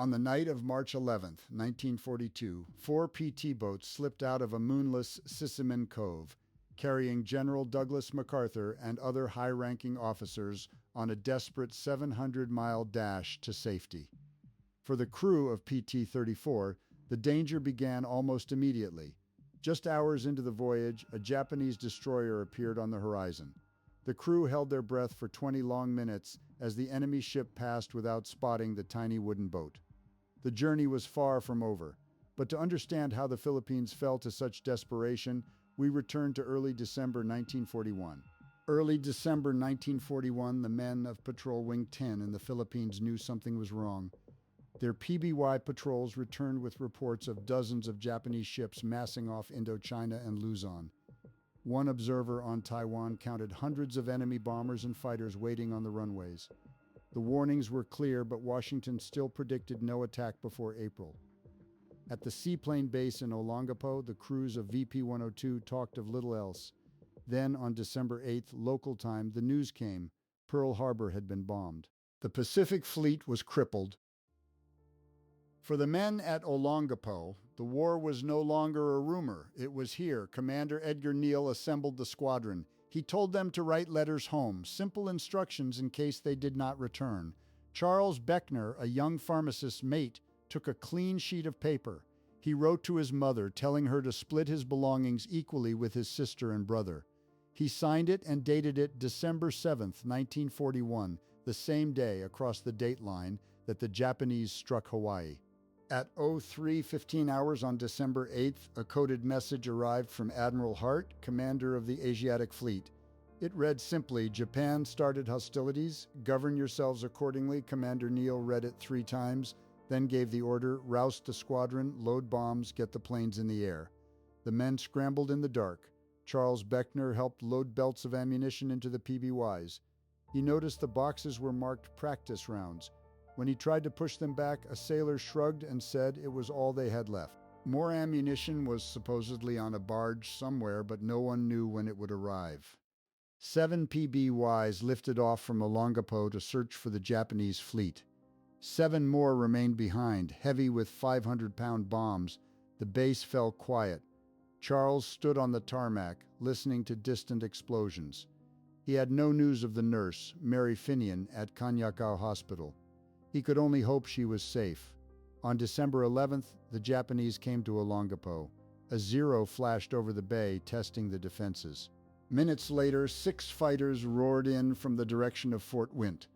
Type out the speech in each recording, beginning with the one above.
On the night of March 11th, 1942, four PT boats slipped out of a moonless Sisseman Cove, carrying General Douglas MacArthur and other high-ranking officers on a desperate 700-mile dash to safety. For the crew of PT-34, the danger began almost immediately. Just hours into the voyage, a Japanese destroyer appeared on the horizon. The crew held their breath for 20 long minutes as the enemy ship passed without spotting the tiny wooden boat. The journey was far from over, but to understand how the Philippines fell to such desperation, we return to early December 1941. Early December 1941, the men of Patrol Wing 10 in the Philippines knew something was wrong. Their PBY patrols returned with reports of dozens of Japanese ships massing off Indochina and Luzon. One observer on Taiwan counted hundreds of enemy bombers and fighters waiting on the runways. The warnings were clear, but Washington still predicted no attack before April. At the seaplane base in Olongapo, the crews of VP-102 talked of little else. Then, on December 8th, local time, the news came. Pearl Harbor had been bombed. The Pacific Fleet was crippled. For the men at Olongapo, the war was no longer a rumor. It was here. Commander Edgar Neal assembled the squadron. He told them to write letters home, simple instructions in case they did not return. Charles Beckner, a young pharmacist's mate, took a clean sheet of paper. He wrote to his mother, telling her to split his belongings equally with his sister and brother. He signed it and dated it December 7th, 1941, the same day across the date line that the Japanese struck Hawaii. At 03:15 hours on December 8th, a coded message arrived from Admiral Hart, commander of the Asiatic Fleet. It read simply, "Japan started hostilities. Govern yourselves accordingly." Commander Neal read it 3 times, then gave the order, "Roust the squadron, load bombs, get the planes in the air." The men scrambled in the dark. Charles Beckner helped load belts of ammunition into the PBYs. He noticed the boxes were marked practice rounds. When he tried to push them back, a sailor shrugged and said it was all they had left. More ammunition was supposedly on a barge somewhere, but no one knew when it would arrive. 7 PBYs lifted off from Olongapo to search for the Japanese fleet. 7 more remained behind, heavy with 500-pound bombs. The base fell quiet. Charles stood on the tarmac, listening to distant explosions. He had no news of the nurse, Mary Finian, at Kanyakao Hospital. He could only hope she was safe. On December 11th, the Japanese came to Olongapo. A Zero flashed over the bay, testing the defenses. Minutes later, 6 fighters roared in from the direction of Fort Wint.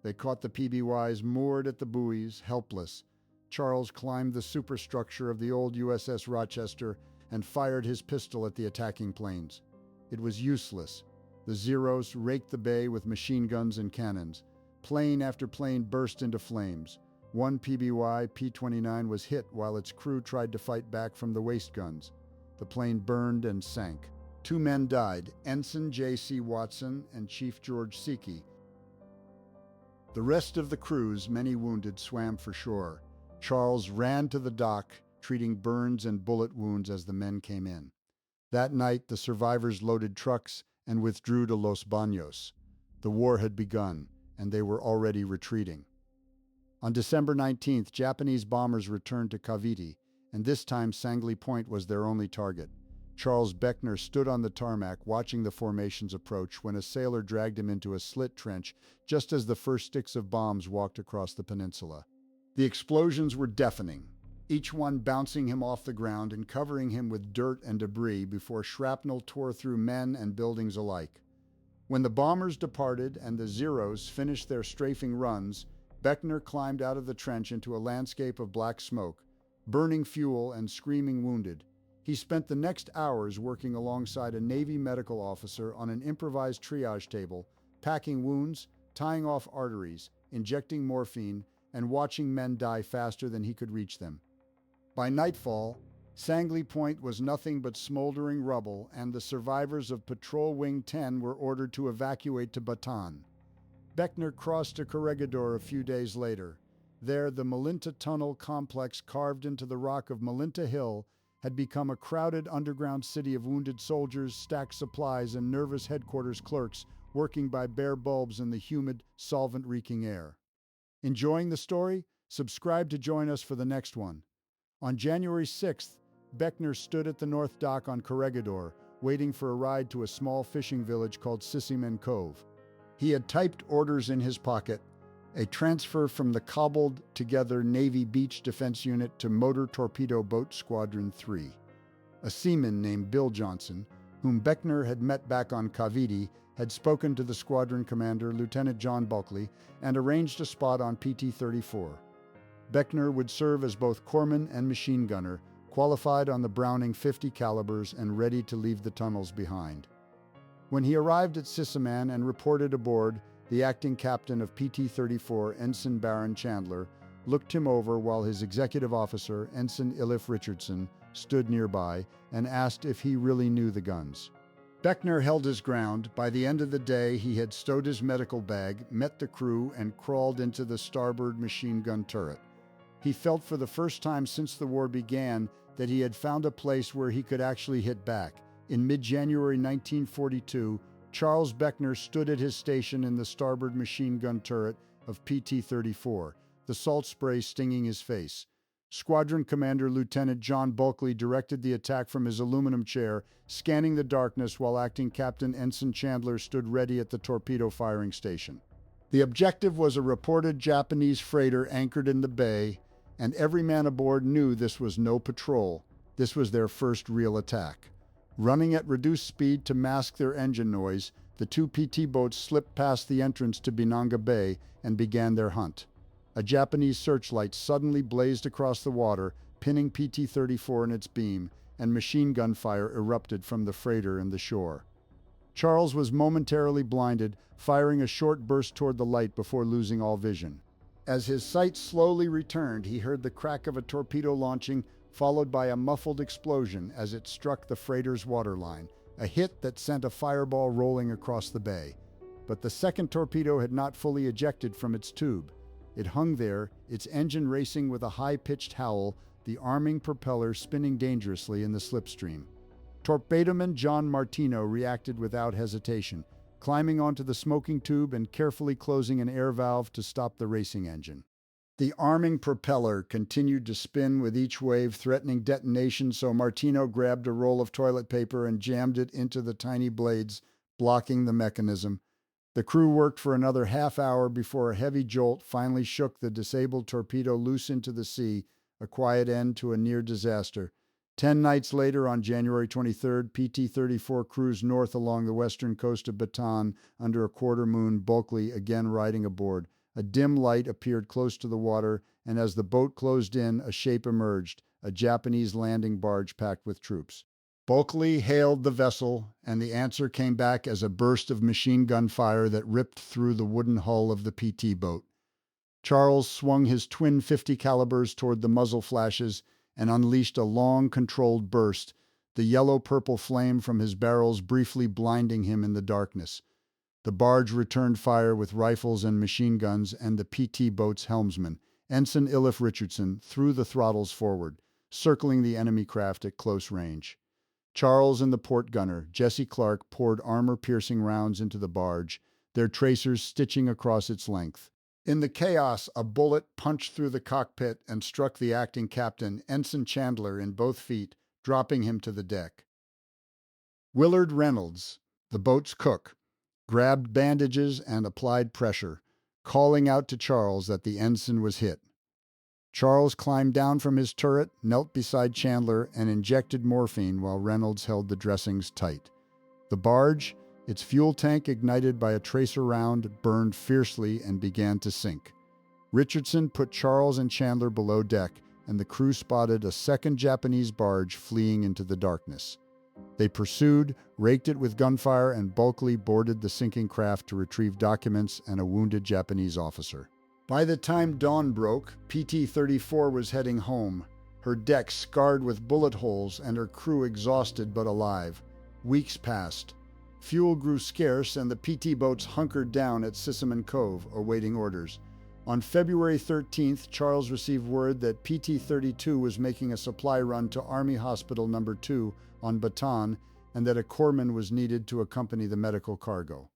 They caught the PBYs moored at the buoys, helpless. Charles climbed the superstructure of the old USS Rochester and fired his pistol at the attacking planes. It was useless. The Zeros raked the bay with machine guns and cannons. Plane after plane burst into flames. One PBY, P-29, was hit while its crew tried to fight back from the waist guns. The plane burned and sank. 2 men died, Ensign J.C. Watson and Chief George Siki. The rest of the crews, many wounded, swam for shore. Charles ran to the dock, treating burns and bullet wounds as the men came in. That night, the survivors loaded trucks and withdrew to Los Baños. The war had begun, and they were already retreating. On December 19th, Japanese bombers returned to Cavite, and this time Sangley Point was their only target. Charles Beckner stood on the tarmac watching the formations approach when a sailor dragged him into a slit trench just as the first sticks of bombs walked across the peninsula. The explosions were deafening, each one bouncing him off the ground and covering him with dirt and debris before shrapnel tore through men and buildings alike. When the bombers departed and the Zeros finished their strafing runs, Beckner climbed out of the trench into a landscape of black smoke, burning fuel and screaming wounded. He spent the next hours working alongside a Navy medical officer on an improvised triage table, packing wounds, tying off arteries, injecting morphine, and watching men die faster than he could reach them. By nightfall, Sangley Point was nothing but smoldering rubble, and the survivors of Patrol Wing 10 were ordered to evacuate to Bataan. Beckner crossed to Corregidor a few days later. There, the Malinta Tunnel complex carved into the rock of Malinta Hill had become a crowded underground city of wounded soldiers, stacked supplies, and nervous headquarters clerks working by bare bulbs in the humid, solvent-reeking air. Enjoying the story? Subscribe to join us for the next one. On January 6th, Beckner stood at the North Dock on Corregidor, waiting for a ride to a small fishing village called Sissyman Cove. He had typed orders in his pocket, a transfer from the cobbled-together Navy Beach Defense Unit to Motor Torpedo Boat Squadron 3. A seaman named Bill Johnson, whom Beckner had met back on Cavite, had spoken to the squadron commander, Lieutenant John Bulkley, and arranged a spot on PT-34. Beckner would serve as both corpsman and machine gunner, qualified on the Browning 50 calibers and ready to leave the tunnels behind. When he arrived at Sissyman and reported aboard, the acting captain of PT-34, Ensign Baron Chandler, looked him over while his executive officer, Ensign Ilif Richardson, stood nearby and asked if he really knew the guns. Beckner held his ground. By the end of the day, he had stowed his medical bag, met the crew, and crawled into the starboard machine gun turret. He felt for the first time since the war began that he had found a place where he could actually hit back. In mid-January 1942, Charles Beckner stood at his station in the starboard machine gun turret of PT-34, the salt spray stinging his face. Squadron Commander Lieutenant John Bulkley directed the attack from his aluminum chair, scanning the darkness while Acting Captain Ensign Chandler stood ready at the torpedo firing station. The objective was a reported Japanese freighter anchored in the bay, and every man aboard knew this was no patrol. This was their first real attack. Running at reduced speed to mask their engine noise, the two PT boats slipped past the entrance to Binanga Bay and began their hunt. A Japanese searchlight suddenly blazed across the water, pinning PT-34 in its beam, and machine gun fire erupted from the freighter and the shore. Charles was momentarily blinded, firing a short burst toward the light before losing all vision. As his sight slowly returned, he heard the crack of a torpedo launching, followed by a muffled explosion as it struck the freighter's waterline, a hit that sent a fireball rolling across the bay. But the second torpedo had not fully ejected from its tube. It hung there, its engine racing with a high-pitched howl, the arming propeller spinning dangerously in the slipstream. Torpedoman John Martino reacted without hesitation, climbing onto the smoking tube and carefully closing an air valve to stop the racing engine. The arming propeller continued to spin with each wave threatening detonation, so Martino grabbed a roll of toilet paper and jammed it into the tiny blades, blocking the mechanism. The crew worked for another half hour before a heavy jolt finally shook the disabled torpedo loose into the sea, a quiet end to a near disaster. 10 nights later, on January 23rd, PT-34 cruised north along the western coast of Bataan under a quarter moon, Bulkley again riding aboard. A dim light appeared close to the water, and as the boat closed in, a shape emerged, a Japanese landing barge packed with troops. Bulkley hailed the vessel, and the answer came back as a burst of machine gun fire that ripped through the wooden hull of the PT boat. Charles swung his twin 50 calibers toward the muzzle flashes and unleashed a long, controlled burst, the yellow-purple flame from his barrels briefly blinding him in the darkness. The barge returned fire with rifles and machine guns, and the PT boat's helmsman, Ensign Ilif Richardson, threw the throttles forward, circling the enemy craft at close range. Charles and the port gunner, Jesse Clark, poured armor-piercing rounds into the barge, their tracers stitching across its length. In the chaos, a bullet punched through the cockpit and struck the acting captain, Ensign Chandler, in both feet, dropping him to the deck. Willard Reynolds, the boat's cook, grabbed bandages and applied pressure, calling out to Charles that the ensign was hit. Charles climbed down from his turret, knelt beside Chandler, and injected morphine while Reynolds held the dressings tight. The barge, its fuel tank ignited by a tracer round, burned fiercely and began to sink. Richardson put Charles and Chandler below deck, and the crew spotted a second Japanese barge fleeing into the darkness. They pursued, raked it with gunfire, and Bulkley boarded the sinking craft to retrieve documents and a wounded Japanese officer. By the time dawn broke, PT-34 was heading home, her deck scarred with bullet holes and her crew exhausted but alive. Weeks passed. Fuel grew scarce, and the PT boats hunkered down at Sissyman Cove, awaiting orders. On February 13th, Charles received word that PT-32 was making a supply run to Army Hospital No. 2 on Bataan, and that a corpsman was needed to accompany the medical cargo.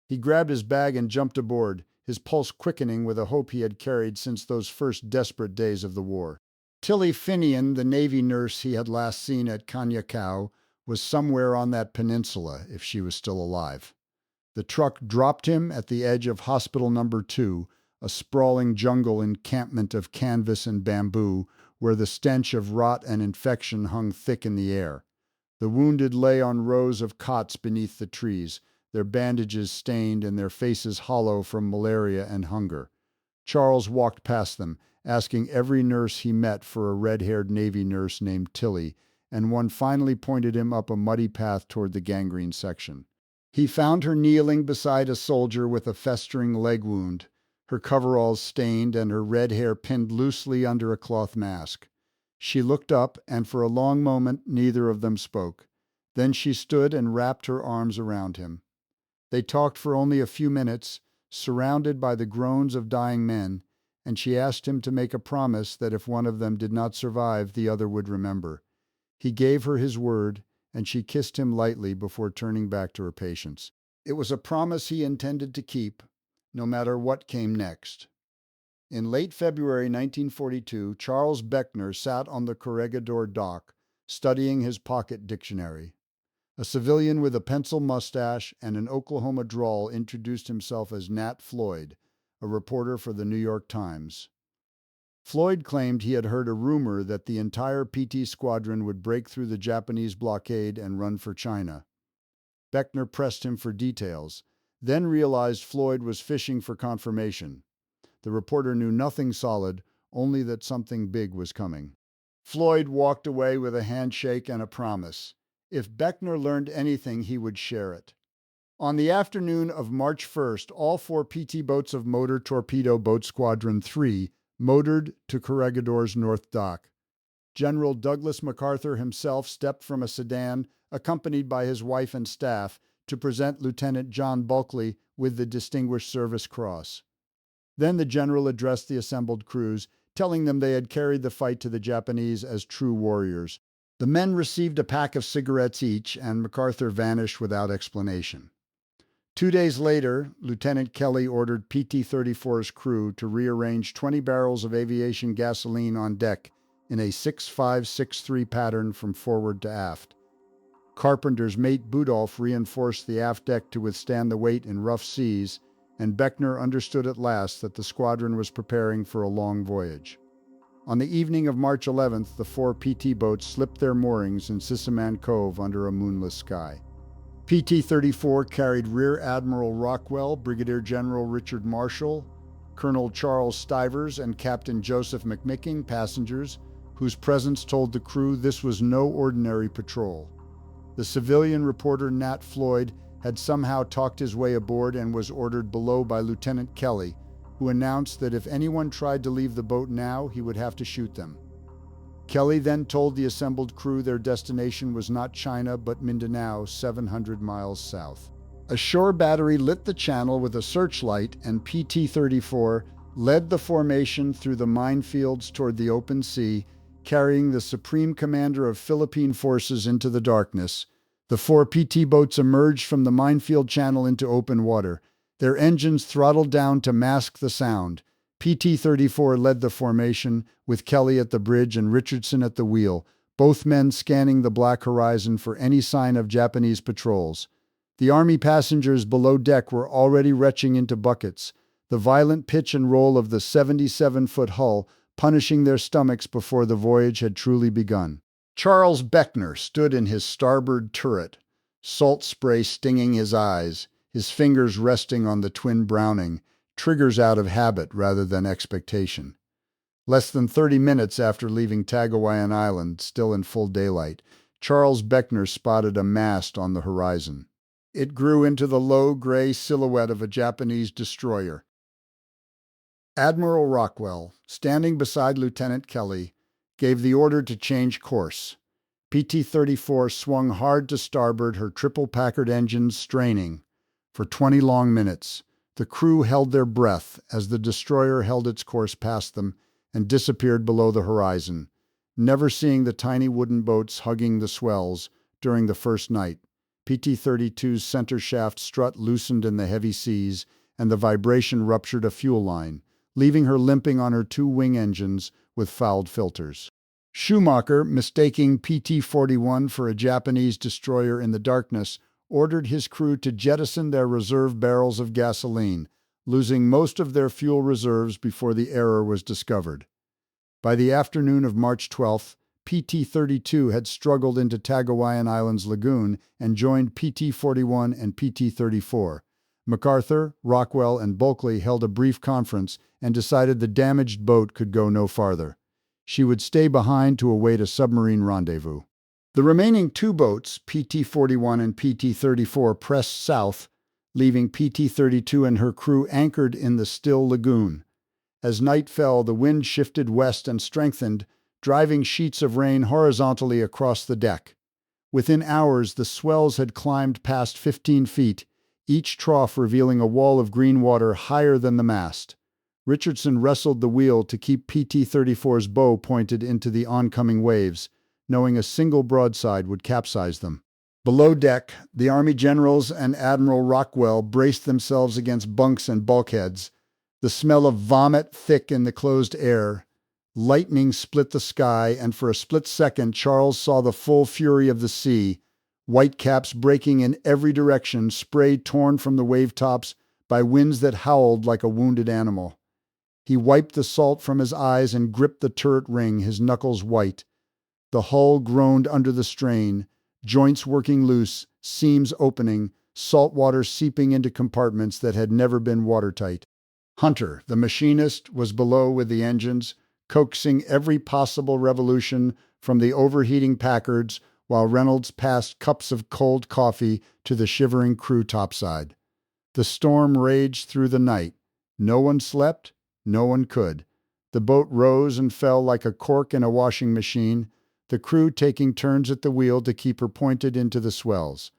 He grabbed his bag and jumped aboard. his pulse quickening with a hope he had carried since those first desperate days of the war. Tilly Finian, the Navy nurse he had last seen at Kanyakau, was somewhere on that peninsula if she was still alive. The truck dropped him at the edge of Hospital Number 2, a sprawling jungle encampment of canvas and bamboo, where the stench of rot and infection hung thick in the air. The wounded lay on rows of cots beneath the trees, their bandages stained and their faces hollow from malaria and hunger. Charles walked past them, asking every nurse he met for a red-haired Navy nurse named Tilly, and one finally pointed him up a muddy path toward the gangrene section. He found her kneeling beside a soldier with a festering leg wound, her coveralls stained and her red hair pinned loosely under a cloth mask. She looked up, and for a long moment neither of them spoke. Then she stood and wrapped her arms around him. They talked for only a few minutes, surrounded by the groans of dying men, and she asked him to make a promise that if one of them did not survive, the other would remember. He gave her his word, and she kissed him lightly before turning back to her patients. It was a promise he intended to keep, no matter what came next. In late February 1942, Charles Beckner sat on the Corregidor dock, studying his pocket dictionary. A civilian with a pencil mustache and an Oklahoma drawl introduced himself as Nat Floyd, a reporter for the New York Times. Floyd claimed he had heard a rumor that the entire PT squadron would break through the Japanese blockade and run for China. Beckner pressed him for details, then realized Floyd was fishing for confirmation. The reporter knew nothing solid, only that something big was coming. Floyd walked away with a handshake and a promise. If Beckner learned anything, he would share it. On the afternoon of March 1st, all 4 PT boats of Motor Torpedo Boat Squadron 3 motored to Corregidor's North Dock. General Douglas MacArthur himself stepped from a sedan, accompanied by his wife and staff, to present Lieutenant John Bulkley with the Distinguished Service Cross. Then the general addressed the assembled crews, telling them they had carried the fight to the Japanese as true warriors. The men received a pack of cigarettes each, and MacArthur vanished without explanation. 2 days later, Lieutenant Kelly ordered PT-34's crew to rearrange 20 barrels of aviation gasoline on deck in a 6-5-6-3 pattern from forward to aft. Carpenter's mate Budolf reinforced the aft deck to withstand the weight in rough seas, and Beckner understood at last that the squadron was preparing for a long voyage. On the evening of March 11th, the 4 PT boats slipped their moorings in Sissaman Cove under a moonless sky. PT-34 carried Rear Admiral Rockwell, Brigadier General Richard Marshall, Colonel Charles Stivers, and Captain Joseph McMicking passengers, whose presence told the crew this was no ordinary patrol. The civilian reporter Nat Floyd had somehow talked his way aboard and was ordered below by Lieutenant Kelly, who announced that if anyone tried to leave the boat now, he would have to shoot them. Kelly then told the assembled crew their destination was not China but Mindanao, 700 miles south. A shore battery lit the channel with a searchlight, and PT-34 led the formation through the minefields toward the open sea, carrying the supreme commander of Philippine forces into the darkness. The 4 PT boats emerged from the minefield channel into open water, their engines throttled down to mask the sound. PT-34 led the formation, with Kelly at the bridge and Richardson at the wheel, both men scanning the black horizon for any sign of Japanese patrols. The Army passengers below deck were already retching into buckets, the violent pitch and roll of the 77-foot hull punishing their stomachs before the voyage had truly begun. Charles Beckner stood in his starboard turret, salt spray stinging his eyes, his fingers resting on the twin Browning, triggers out of habit rather than expectation. Less than 30 minutes after leaving Tagawayan Island, still in full daylight, Charles Beckner spotted a mast on the horizon. It grew into the low gray silhouette of a Japanese destroyer. Admiral Rockwell, standing beside Lieutenant Kelly, gave the order to change course. PT-34 swung hard to starboard, her triple Packard engines straining. For 20 long minutes, the crew held their breath as the destroyer held its course past them and disappeared below the horizon, never seeing the tiny wooden boats hugging the swells during the first night. PT-32's center shaft strut loosened in the heavy seas, and the vibration ruptured a fuel line, leaving her limping on her two wing engines with fouled filters. Schumacher, mistaking PT-41 for a Japanese destroyer in the darkness, ordered his crew to jettison their reserve barrels of gasoline, losing most of their fuel reserves before the error was discovered. By the afternoon of March 12th, PT-32 had struggled into Tagawayan Island's lagoon and joined PT-41 and PT-34. MacArthur, Rockwell, and Bulkley held a brief conference and decided the damaged boat could go no farther. She would stay behind to await a submarine rendezvous. The remaining two boats, PT-41 and PT-34, pressed south, leaving PT-32 and her crew anchored in the still lagoon. As night fell, the wind shifted west and strengthened, driving sheets of rain horizontally across the deck. Within hours, the swells had climbed past 15 feet, each trough revealing a wall of green water higher than the mast. Richardson wrestled the wheel to keep PT-34's bow pointed into the oncoming waves, knowing a single broadside would capsize them. Below deck, the Army generals and Admiral Rockwell braced themselves against bunks and bulkheads. The smell of vomit thick in the closed air. Lightning split the sky, and for a split second Charles saw the full fury of the sea, whitecaps breaking in every direction, spray torn from the wave tops by winds that howled like a wounded animal. He wiped the salt from his eyes and gripped the turret ring, his knuckles white. The hull groaned under the strain, joints working loose, seams opening, salt water seeping into compartments that had never been watertight. Hunter, the machinist, was below with the engines, coaxing every possible revolution from the overheating Packards, while Reynolds passed cups of cold coffee to the shivering crew topside. The storm raged through the night. No one slept, no one could. The boat rose and fell like a cork in a washing machine, the crew taking turns at the wheel to keep her pointed into the swells.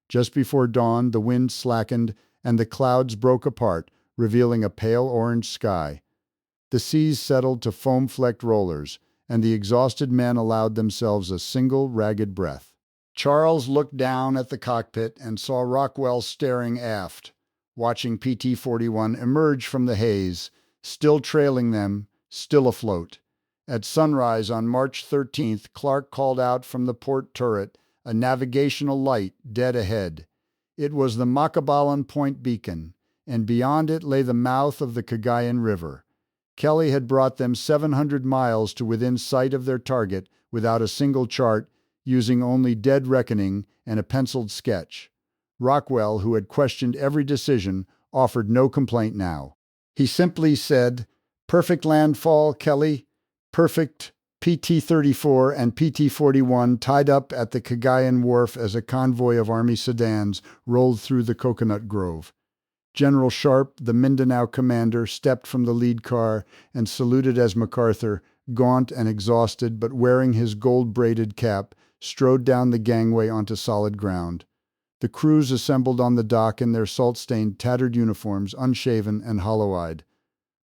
Just before dawn, the wind slackened and the clouds broke apart, revealing a pale orange sky. The seas settled to foam-flecked rollers, and the exhausted men allowed themselves a single ragged breath. Charles looked down at the cockpit and saw Rockwell staring aft, watching PT-41 emerge from the haze, still trailing them, still afloat. At sunrise on March 13th, Clark called out from the port turret, a navigational light dead ahead. It was the Macabalan Point beacon, and beyond it lay the mouth of the Cagayan River. Kelly had brought them 700 miles to within sight of their target without a single chart, using only dead reckoning and a penciled sketch. Rockwell, who had questioned every decision, offered no complaint now. He simply said, "Perfect landfall, Kelly. Perfect." PT-34 and PT-41 tied up at the Cagayan Wharf as a convoy of Army sedans rolled through the coconut grove. General Sharp, the Mindanao commander, stepped from the lead car and saluted as MacArthur, gaunt and exhausted but wearing his gold-braided cap, strode down the gangway onto solid ground. The crews assembled on the dock in their salt-stained, tattered uniforms, unshaven and hollow-eyed.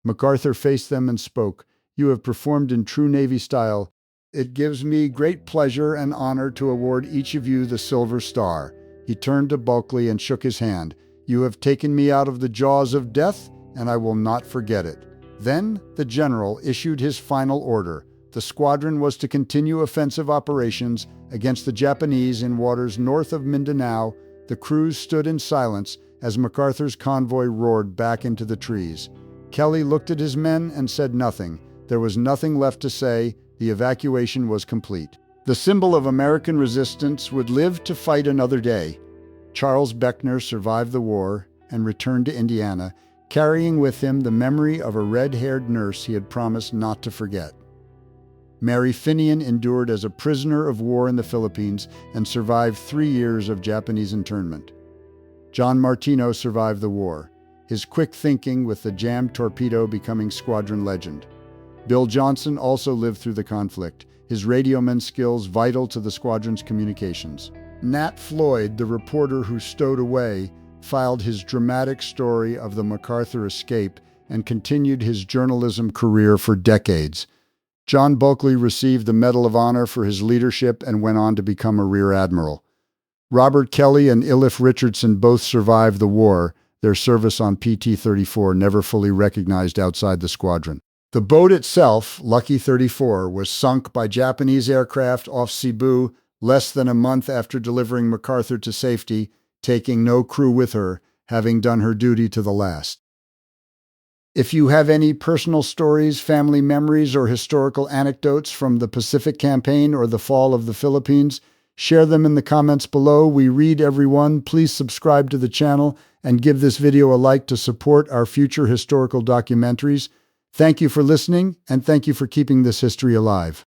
MacArthur faced them and spoke. "You have performed in true Navy style. It gives me great pleasure and honor to award each of you the Silver Star." He turned to Bulkley and shook his hand. "You have taken me out of the jaws of death, and I will not forget it." Then the general issued his final order. The squadron was to continue offensive operations against the Japanese in waters north of Mindanao. The crews stood in silence as MacArthur's convoy roared back into the trees. Kelly looked at his men and said nothing. There was nothing left to say. The evacuation was complete. The symbol of American resistance would live to fight another day. Charles Beckner survived the war and returned to Indiana, carrying with him the memory of a red-haired nurse he had promised not to forget. Mary Finian endured as a prisoner of war in the Philippines and survived 3 years of Japanese internment. John Martino survived the war, his quick thinking with the jammed torpedo becoming squadron legend. Bill Johnson also lived through the conflict, his radioman skills vital to the squadron's communications. Nat Floyd, the reporter who stowed away, filed his dramatic story of the MacArthur escape and continued his journalism career for decades. John Bulkley received the Medal of Honor for his leadership and went on to become a Rear Admiral. Robert Kelly and Ilif Richardson both survived the war, their service on PT-34 never fully recognized outside the squadron. The boat itself, Lucky 34, was sunk by Japanese aircraft off Cebu less than a month after delivering MacArthur to safety, taking no crew with her, having done her duty to the last. If you have any personal stories, family memories, or historical anecdotes from the Pacific Campaign or the fall of the Philippines, share them in the comments below. We read everyone. Please subscribe to the channel and give this video a like to support our future historical documentaries. Thank you for listening, and thank you for keeping this history alive.